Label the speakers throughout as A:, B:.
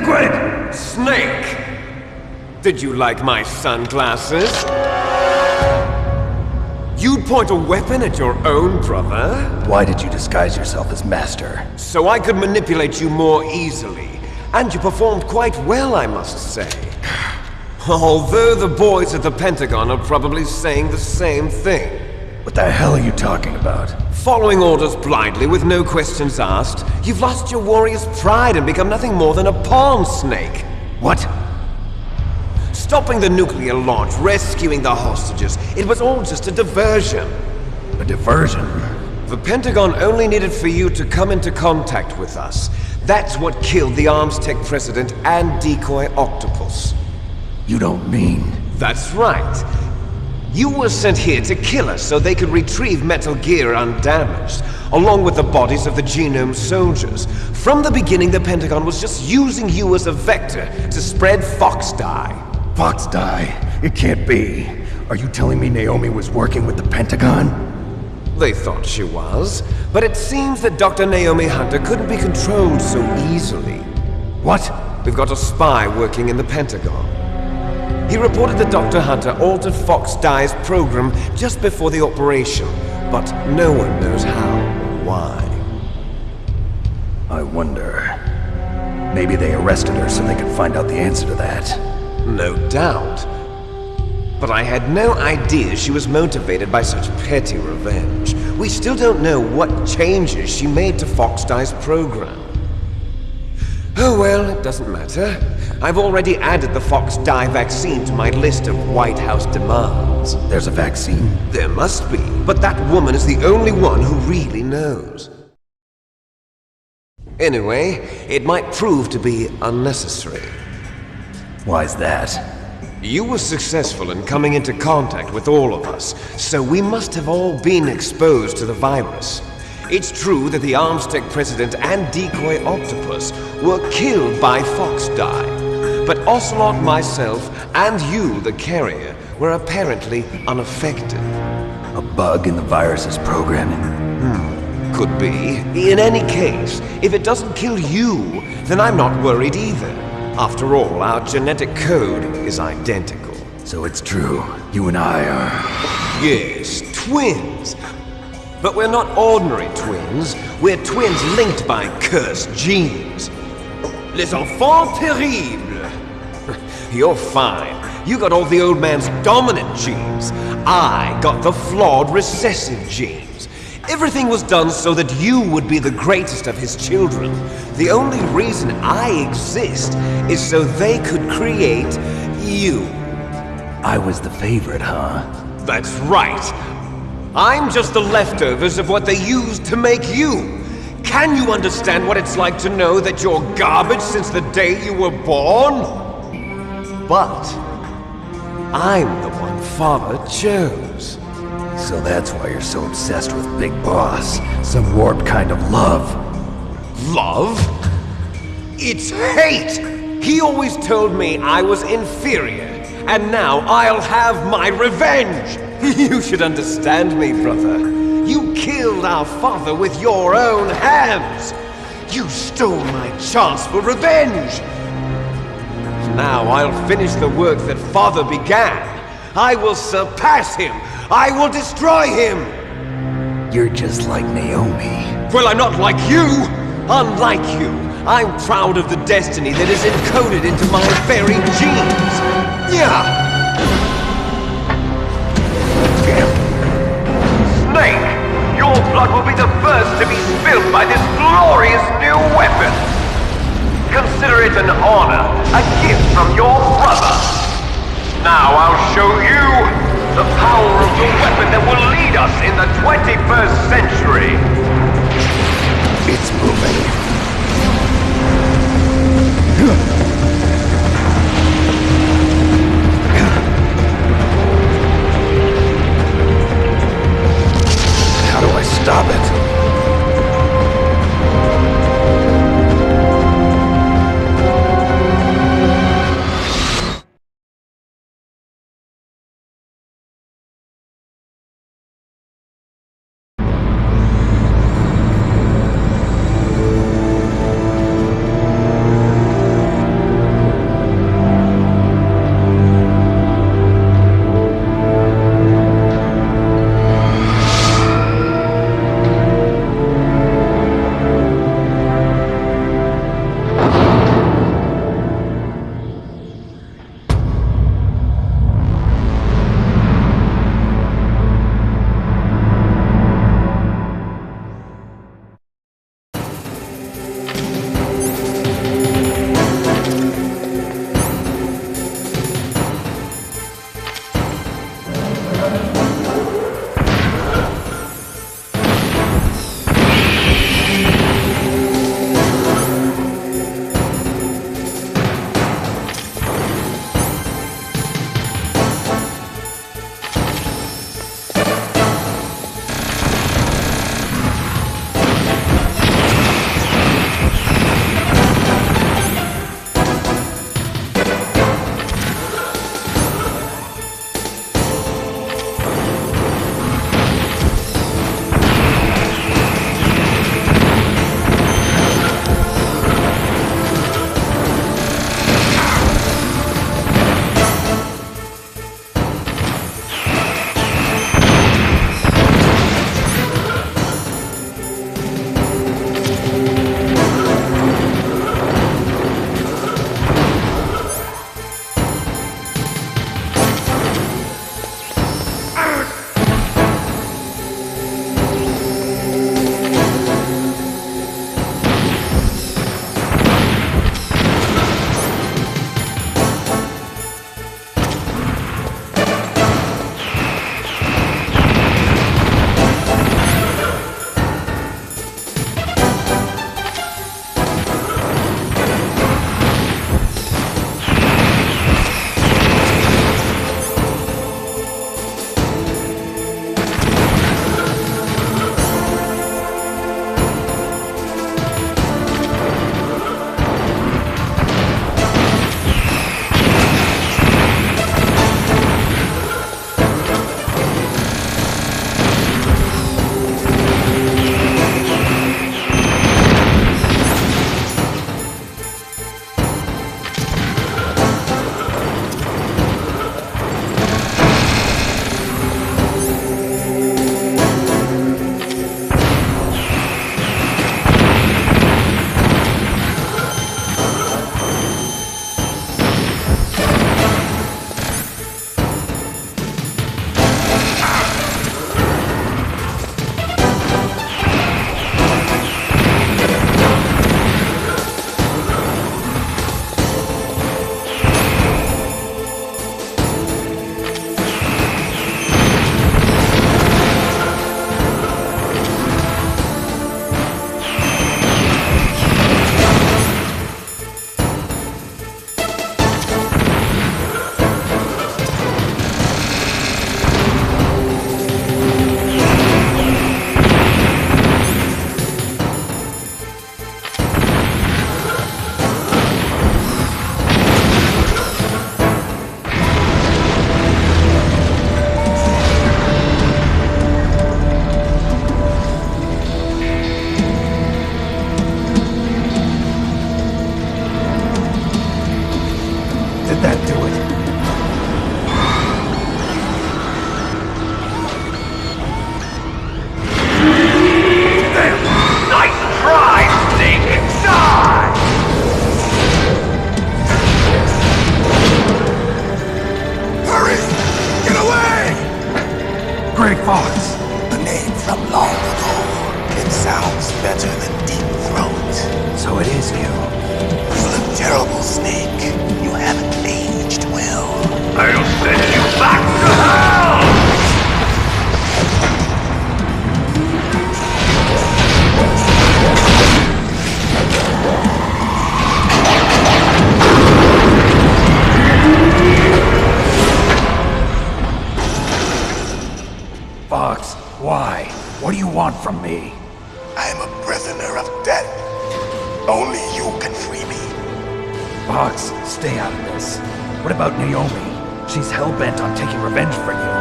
A: liquid!
B: Snake! Did you like my sunglasses? You'd point a weapon at your own brother?
A: Why did you disguise yourself as Master?
B: So I could manipulate you more easily. And you performed quite well, I must say. Although the boys at the Pentagon are probably saying the same thing.
A: What the hell are you talking about?
B: Following orders blindly with no questions asked, you've lost your warrior's pride and become nothing more than a pawn, Snake.
A: What?
B: Stopping the nuclear launch, rescuing the hostages, it was all just a diversion.
A: A diversion?
B: The Pentagon only needed for you to come into contact with us. That's what killed the Arms Tech president and decoy octopus.
A: You don't mean...
B: That's right. You were sent here to kill us so they could retrieve Metal Gear undamaged, along with the bodies of the Genome soldiers. From the beginning, the Pentagon was just using you as a vector to spread Fox dye.
A: Fox dye? It can't be. Are you telling me Naomi was working with the Pentagon?
B: They thought she was, but it seems that Dr. Naomi Hunter couldn't be controlled so easily.
A: What?
B: We've got a spy working in the Pentagon. He reported that Dr. Hunter altered Fox Dye's program just before the operation, but no one knows how or why.
A: I wonder... Maybe they arrested her so they could find out the answer to that.
B: No doubt. But I had no idea she was motivated by such petty revenge. We still don't know what changes she made to Fox Dye's program. Oh well, it doesn't matter. I've already added the Fox Dye vaccine to my list of White House demands.
A: There's a vaccine?
B: There must be, but that woman is the only one who really knows. Anyway, it might prove to be unnecessary.
A: Why's that?
B: You were successful in coming into contact with all of us, so we must have all been exposed to the virus. It's true that the Arms Tech president and decoy octopus were killed by Fox Dye, but Ocelot, myself, and you, the carrier, were apparently unaffected.
A: A bug in the virus's programming?
B: Could be. In any case, if it doesn't kill you, then I'm not worried either. After all, our genetic code is identical.
A: So it's true, you and I are...
B: Yes, twins. But we're not ordinary twins. We're twins linked by cursed genes. Les enfants terribles. You're fine. You got all the old man's dominant genes. I got the flawed recessive genes. Everything was done so that you would be the greatest of his children. The only reason I exist is so they could create you.
A: I was the favorite, huh?
B: That's right. I'm just the leftovers of what they used to make you. Can you understand what it's like to know that you're garbage since the day you were born? But I'm the one Father chose.
A: So that's why you're so obsessed with Big Boss. Some warped kind of love.
B: Love? It's hate! He always told me I was inferior, and now I'll have my revenge! You should understand me, brother. You killed our father with your own hands! You stole my chance for revenge! Now I'll finish the work that Father began. I will surpass him! I will destroy him!
A: You're just like Naomi.
B: Well, I'm not like you! Unlike you, I'm proud of the destiny that is encoded into my very genes! Yeah! Snake! Your blood will be the first to be spilled by this glorious new weapon! Consider it an honor, a gift from your brother! Now I'll show you the power of the weapon that will lead us in the 21st century!
A: It's moving. How do I stop it? from me.
C: I am a prisoner of death. Only you can free me.
A: Fox, stay out of this. What about Naomi? She's hell-bent on taking revenge for you.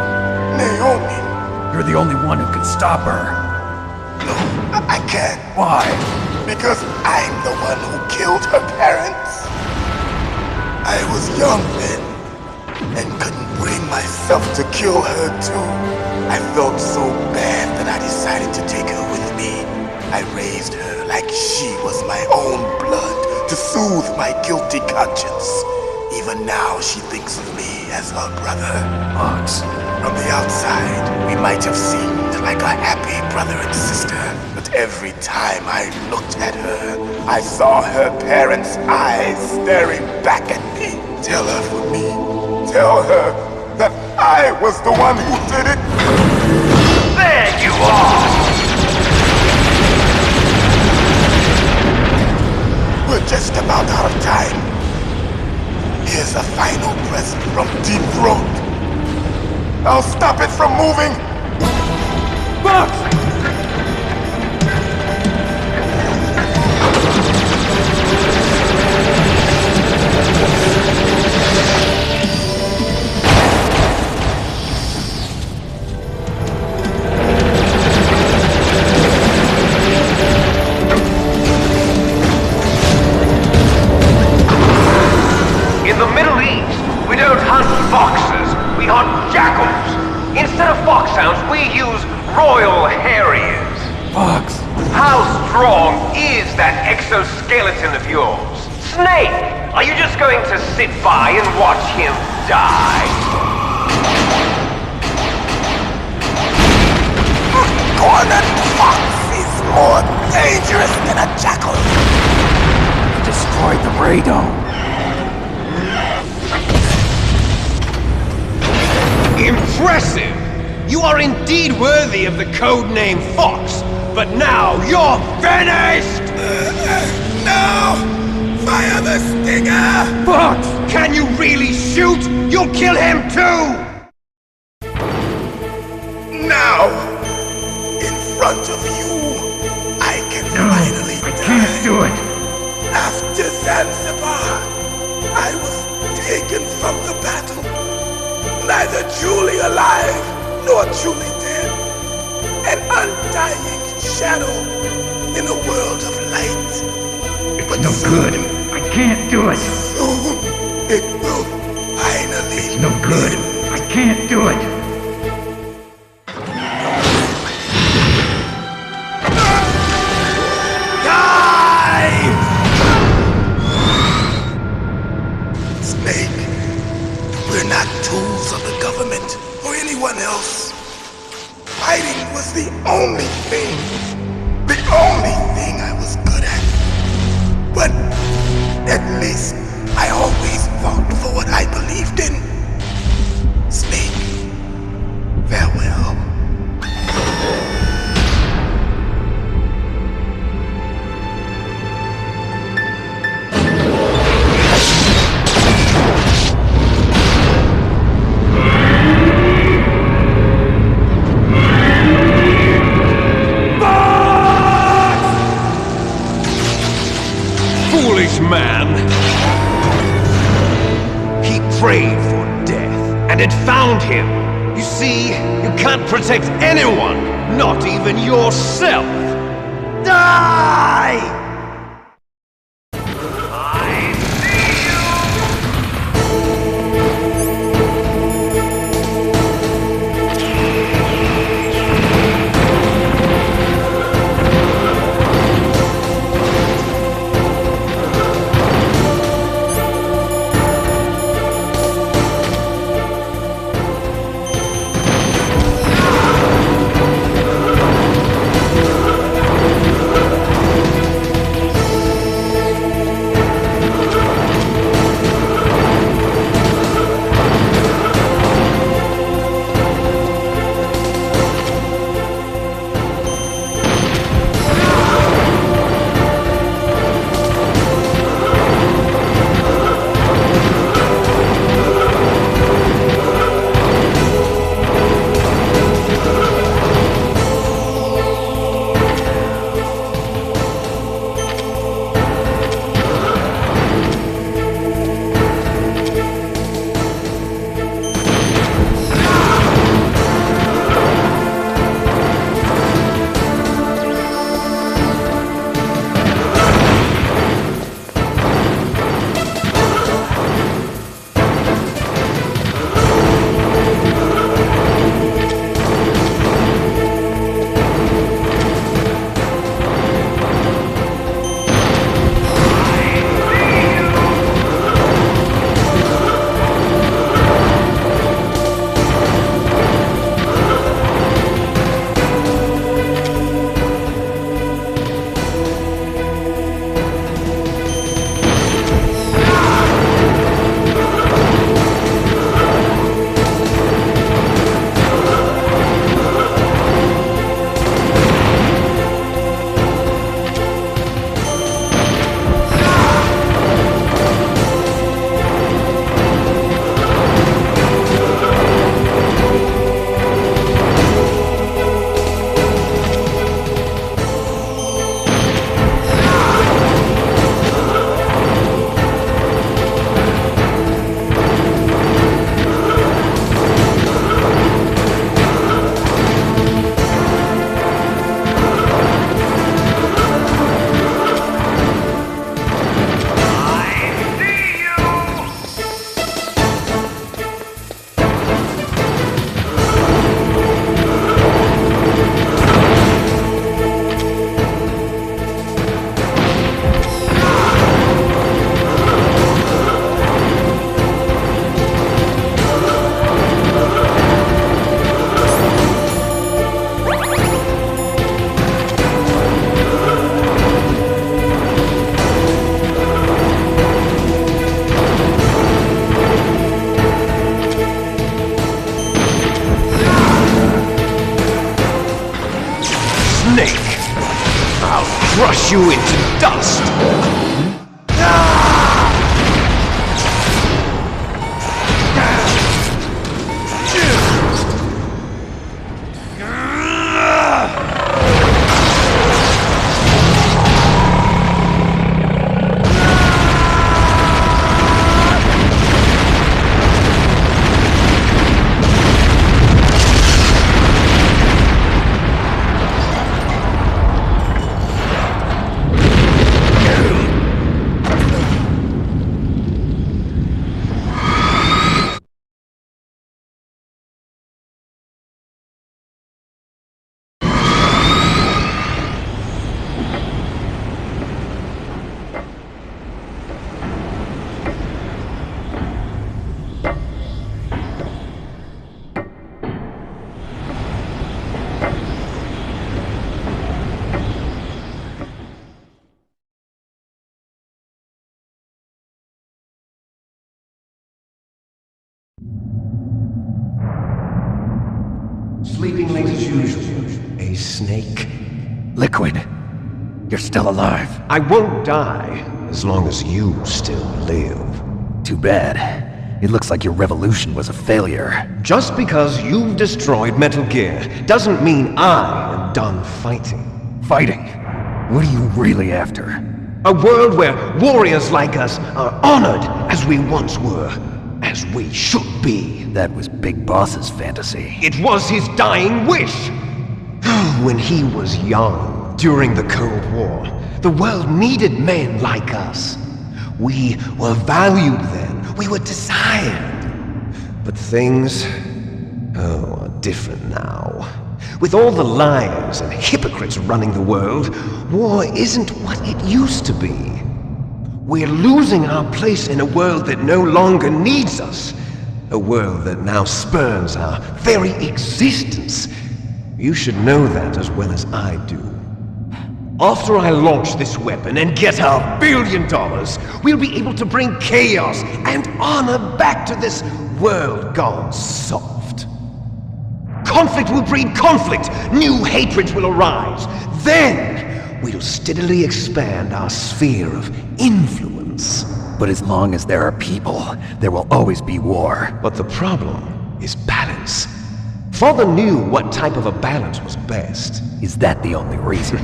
C: Naomi?
A: You're the only one who can stop her.
C: No, I can't.
A: Why?
C: Because I'm the one who killed her parents. I was young then, and couldn't bring myself to kill her too. I felt so bad that I decided to take her with me. I raised her like she was my own blood to soothe my guilty conscience. Even now she thinks of me as her brother.
A: Fox.
C: From the outside, we might have seemed like a happy brother and sister, but every time I looked at her, I saw her parents' eyes staring back at me. Tell her for me. Tell her that I was the one who did it.
B: There you are!
C: We're just about out of time. Here's a final present from Deep Throat. I'll stop it from moving!
A: Fox!
B: In the Middle East, we don't hunt foxes, we hunt jackals. Instead of foxhounds, we use royal harriers.
A: Fox!
B: How strong is that exoskeleton of yours? Snake, are you just going to sit by and watch him die?
C: Cornered fox is more dangerous than a jackal.
A: You destroyed the radome.
B: Impressive! You are indeed worthy of the codename Fox, but now you're finished!
C: No! Fire the stinger!
A: Fox!
B: Can you really shoot? You'll kill him too!
C: Now! In front of you, I can finally die.
A: Can't do it.
C: After Zanzibar, I was taken from the battle. Neither truly alive, nor truly dead. An undying shadow in a world of light. But
A: No
C: soon,
A: good. I can't do it.
C: soon, it will finally
A: No good. I can't do it.
C: Snake, we're not tools of the government or anyone else. Fighting was the only thing I was good at. But at least I always fought for what I believed in. Snake, farewell.
B: Foolish man! He prayed for death, and it found him. You see, you can't protect anyone, not even yourself. Die! I see you! crush you into dust! Sleeping late as usual. A snake?
A: Liquid, you're still alive.
B: I won't die as long as you still live.
A: Too bad. It looks like your revolution was a failure.
B: Just because you've destroyed Metal Gear doesn't mean I am done fighting.
A: Fighting? What are you really after?
B: A world where warriors like us are honored as we once were, as we should be.
A: That was Big Boss's fantasy.
B: It was his dying wish! When he was young, during the Cold War, the world needed men like us. We were valued then. We were desired. But things, are different now. With all the liars and hypocrites running the world, war isn't what it used to be. We're losing our place in a world that no longer needs us. A world that now spurns our very existence. You should know that as well as I do. After I launch this weapon and get our $1 billion, we'll be able to bring chaos and honor back to this world gone soft. Conflict will breed conflict. New hatreds will arise. Then we'll steadily expand our sphere of influence.
A: But as long as there are people, there will always be war.
B: But the problem is balance. Father knew what type of a balance was best.
A: Is that the only reason?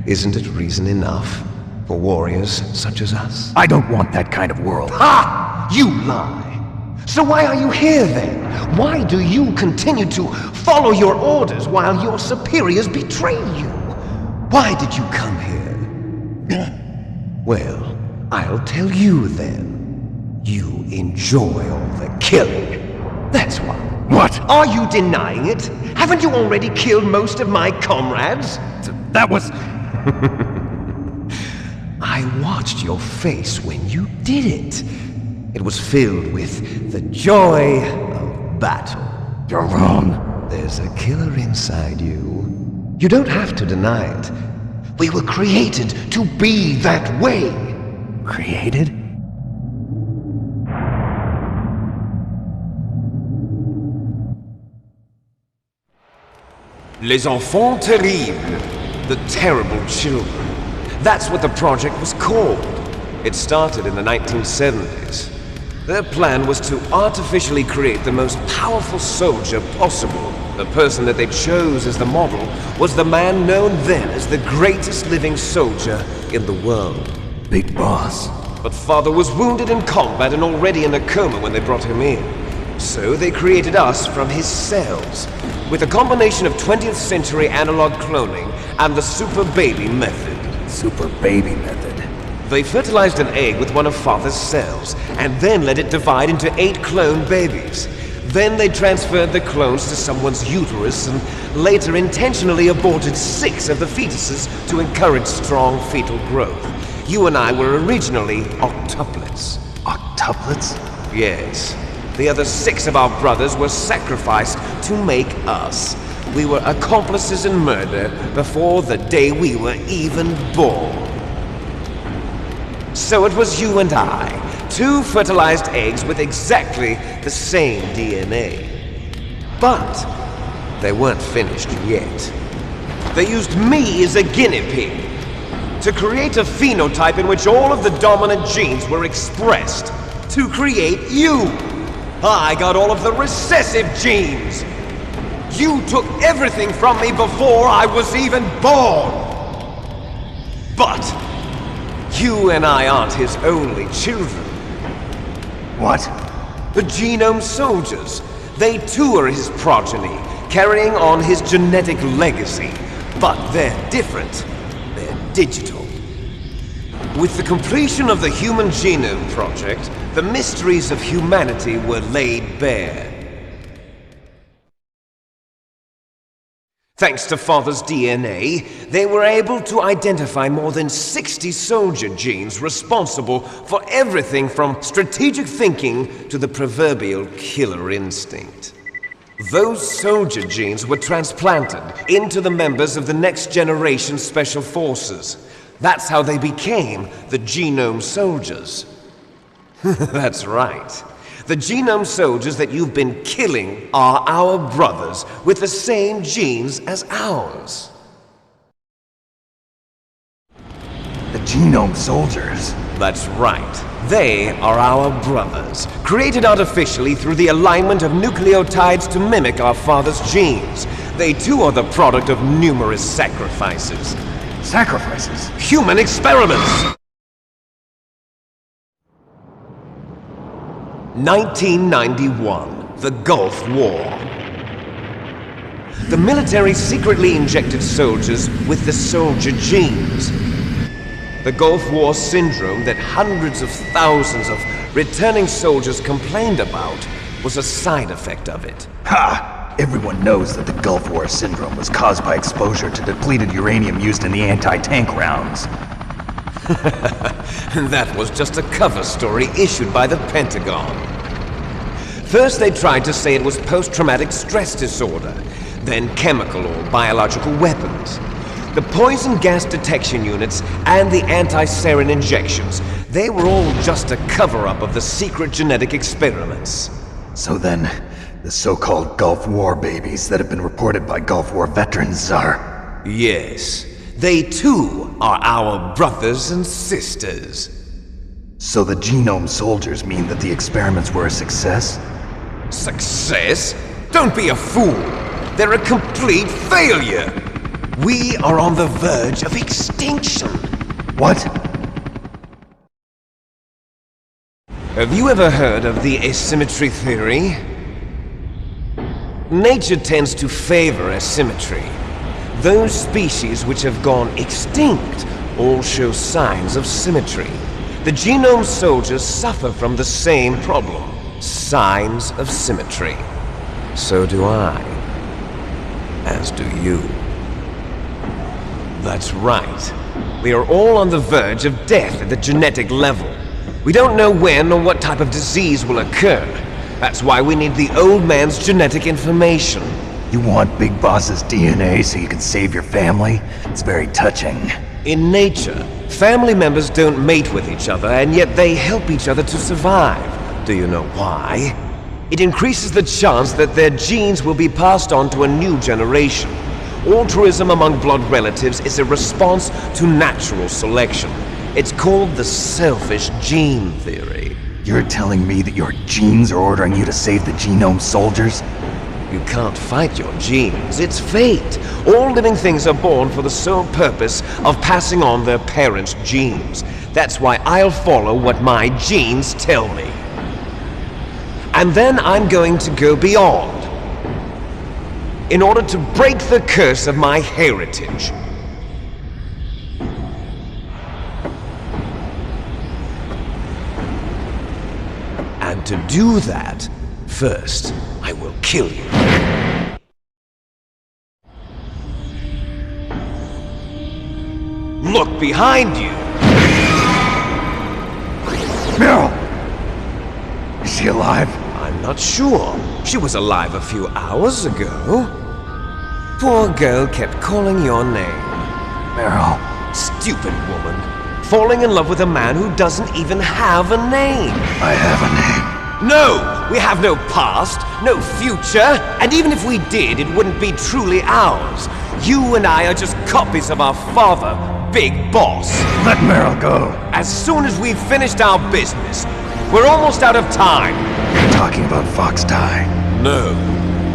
B: Isn't it reason enough for warriors such as us?
A: I don't want that kind of world.
B: Ha! You lie! So why are you here then? Why do you continue to follow your orders while your superiors betray you? Why did you come here? Well, I'll tell you then. You enjoy all the killing. That's why.
A: What?
B: Are you denying it? Haven't you already killed most of my comrades?
A: That was...
B: I watched your face when you did it. It was filled with the joy of battle.
A: You're wrong.
B: There's a killer inside you. You don't have to deny it. We were created to be that way.
A: Created?
B: Les enfants terribles. The terrible children. That's what the project was called. It started in the 1970s. Their plan was to artificially create the most powerful soldier possible. The person that they chose as the model was the man known then as the greatest living soldier in the world.
A: Big Boss.
B: But Father was wounded in combat and already in a coma when they brought him in. So they created us from his cells, with a combination of 20th century analog cloning and the super baby method.
A: Super baby method.
B: They fertilized an egg with one of Father's cells, and then let it divide into 8 clone babies. Then they transferred the clones to someone's uterus and later intentionally aborted 6 of the fetuses to encourage strong fetal growth. You and I were originally octuplets.
A: Octuplets?
B: Yes. The other 6 of our brothers were sacrificed to make us. We were accomplices in murder before the day we were even born. So it was you and I, 2 fertilized eggs with exactly the same DNA. But they weren't finished yet. They used me as a guinea pig to create a phenotype in which all of the dominant genes were expressed to create you. I got all of the recessive genes. You took everything from me before I was even born. But you and I aren't his only children.
C: What?
B: The Genome Soldiers. They too are his progeny, carrying on his genetic legacy. But they're different. They're digital. With the completion of the Human Genome Project, the mysteries of humanity were laid bare. Thanks to Father's DNA, they were able to identify more than 60 soldier genes responsible for everything from strategic thinking to the proverbial killer instinct. Those soldier genes were transplanted into the members of the next generation Special Forces. That's how they became the Genome Soldiers. That's right. The Genome Soldiers that you've been killing are our brothers with the same genes as ours.
C: The Genome Soldiers?
B: That's right. They are our brothers, created artificially through the alignment of nucleotides to mimic our father's genes. They too are the product of numerous sacrifices.
C: Sacrifices?
B: Human experiments! 1991, the Gulf War. The military secretly injected soldiers with the soldier genes. The Gulf War syndrome that hundreds of thousands of returning soldiers complained about was a side effect of it.
C: Ha! Everyone knows that the Gulf War syndrome was caused by exposure to depleted uranium used in the anti-tank rounds.
B: That was just a cover story issued by the Pentagon. First they tried to say it was post-traumatic stress disorder, then chemical or biological weapons. The poison gas detection units and the anti-sarin injections, they were all just a cover-up of the secret genetic experiments.
C: So then, the so-called Gulf War babies that have been reported by Gulf War veterans are...
B: Yes. They too are our brothers and sisters.
C: So the Genome Soldiers mean that the experiments were a success?
B: Success? Don't be a fool! They're a complete failure! We are on the verge of extinction!
C: What?
B: Have you ever heard of the asymmetry theory? Nature tends to favor asymmetry. Those species which have gone extinct all show signs of symmetry. The Genome Soldiers suffer from the same problem, signs of symmetry. So do I. As do you. That's right. We are all on the verge of death at the genetic level. We don't know when or what type of disease will occur. That's why we need the old man's genetic information.
C: You want Big Boss's DNA so you can save your family? It's very touching.
B: In nature, family members don't mate with each other, and yet they help each other to survive. Do you know why? It increases the chance that their genes will be passed on to a new generation. Altruism among blood relatives is a response to natural selection. It's called the selfish gene theory.
C: You're telling me that your genes are ordering you to save the Genome Soldiers?
B: You can't fight your genes. It's fate. All living things are born for the sole purpose of passing on their parents' genes. That's why I'll follow what my genes tell me. And then I'm going to go beyond, in order to break the curse of my heritage. And to do that, first, I will kill you. Look behind you!
C: Meryl! Is she alive?
B: I'm not sure. She was alive a few hours ago. Poor girl kept calling your name.
C: Meryl.
B: Stupid woman. Falling in love with a man who doesn't even have a name.
C: I have a name.
B: No! We have no past, no future, and even if we did, it wouldn't be truly ours. You and I are just copies of our father, Big Boss.
A: Let Meryl go.
B: As soon as we've finished our business, we're almost out of time.
A: You're talking about Fox Die.
B: No.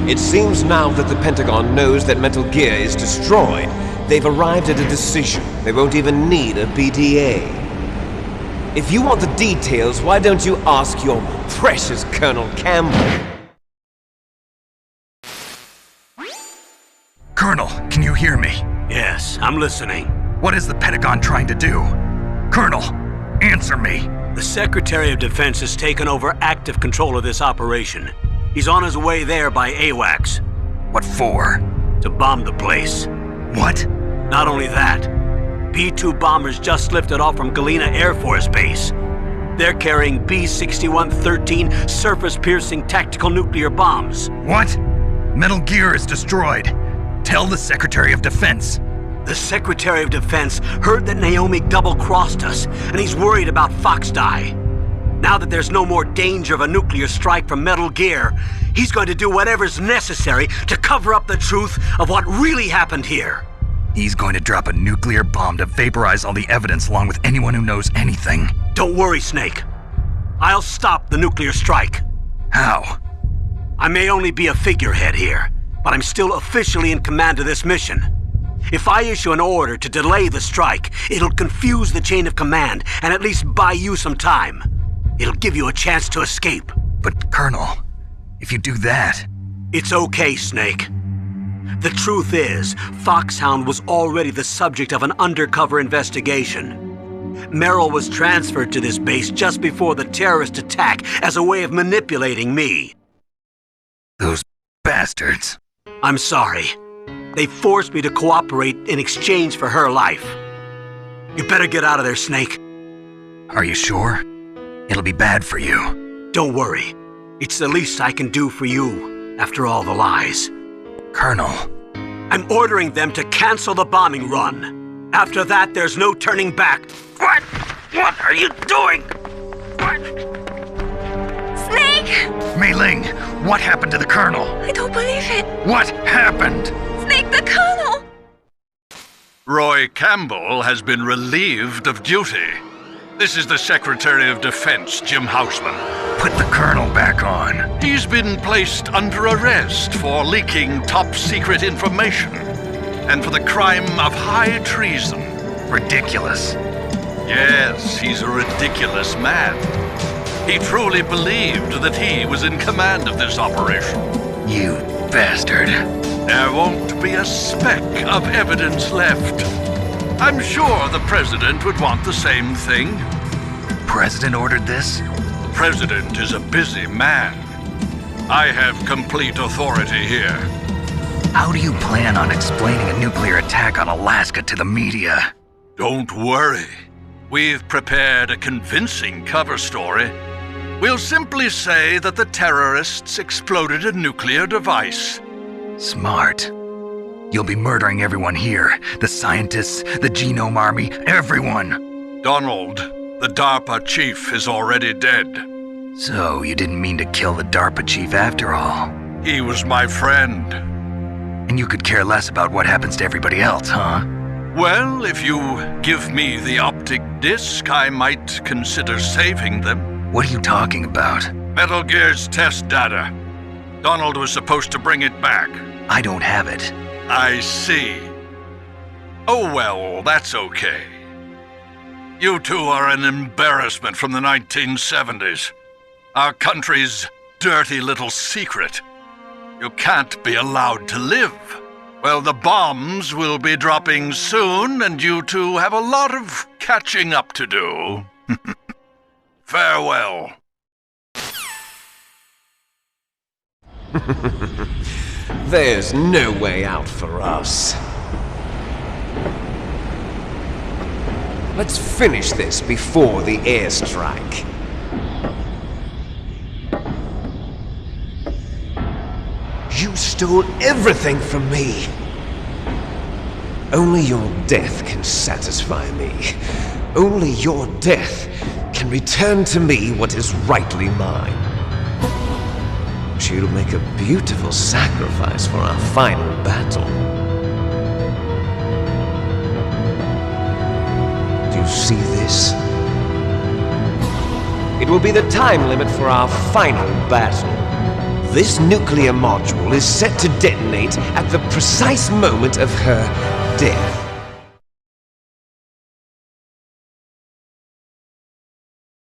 B: It seems now that the Pentagon knows that Metal Gear is destroyed, they've arrived at a decision. They won't even need a BDA. If you want the details, why don't you ask your precious Colonel Campbell?
A: Colonel, can you hear me?
D: Yes, I'm listening.
A: What is the Pentagon trying to do? Colonel, answer me.
D: The Secretary of Defense has taken over active control of this operation. He's on his way there by AWACS.
A: What for?
D: To bomb the place.
A: What?
D: Not only that, B-2 bombers just lifted off from Galena Air Force Base. They're carrying B-61-13 surface-piercing tactical nuclear bombs.
A: What? Metal Gear is destroyed. Tell the Secretary of Defense.
D: The Secretary of Defense heard that Naomi double-crossed us, and he's worried about Fox Die. Now that there's no more danger of a nuclear strike from Metal Gear, he's going to do whatever's necessary to cover up the truth of what really happened here.
A: He's going to drop a nuclear bomb to vaporize all the evidence along with anyone who knows anything.
D: Don't worry, Snake. I'll stop the nuclear strike.
A: How?
D: I may only be a figurehead here, but I'm still officially in command of this mission. If I issue an order to delay the strike, it'll confuse the chain of command and at least buy you some time. It'll give you a chance to escape.
A: But, Colonel, if you do that...
D: It's okay, Snake. The truth is, Foxhound was already the subject of an undercover investigation. Meryl was transferred to this base just before the terrorist attack as a way of manipulating me.
A: Those bastards.
D: I'm sorry. They forced me to cooperate in exchange for her life. You better get out of there, Snake.
A: Are you sure? It'll be bad for you.
D: Don't worry. It's the least I can do for you, after all the lies.
A: Colonel.
D: I'm ordering them to cancel the bombing run. After that, there's no turning back. What? What are you doing? What?
E: Snake!
A: Mei Ling, what happened to the Colonel?
E: I don't believe it.
A: What happened?
E: Snake, the Colonel!
F: Roy Campbell has been relieved of duty. This is the Secretary of Defense, Jim Houseman.
A: Put the Colonel back on.
F: He's been placed under arrest for leaking top-secret information and for the crime of high treason.
A: Ridiculous.
F: Yes, he's a ridiculous man. He truly believed that he was in command of this operation.
A: You bastard.
F: There won't be a speck of evidence left. I'm sure the President would want the same thing.
A: President ordered this?
F: The President is a busy man. I have complete authority here.
A: How do you plan on explaining a nuclear attack on Alaska to the media?
F: Don't worry. We've prepared a convincing cover story. We'll simply say that the terrorists exploded a nuclear device.
A: Smart. You'll be murdering everyone here. The scientists, the Genome Army, everyone.
F: Donald, the DARPA chief, is already dead.
A: So you didn't mean to kill the DARPA chief after all.
F: He was my friend.
A: And you could care less about what happens to everybody else, huh?
F: Well, if you give me the optic disc, I might consider saving them.
A: What are you talking about?
F: Metal Gear's test data. Donald was supposed to bring it back.
A: I don't have it.
F: I see. Oh well, that's okay. You two are an embarrassment from the 1970s. Our country's dirty little secret. You can't be allowed to live. Well, the bombs will be dropping soon, and you two have a lot of catching up to do. Farewell.
B: There's no way out for us. Let's finish this before the airstrike. You stole everything from me. Only your death can satisfy me. Only your death can return to me what is rightly mine. She'll make a beautiful sacrifice for our final battle. see this? It will be the time limit for our final battle. This nuclear module is set to detonate at the precise moment of her death.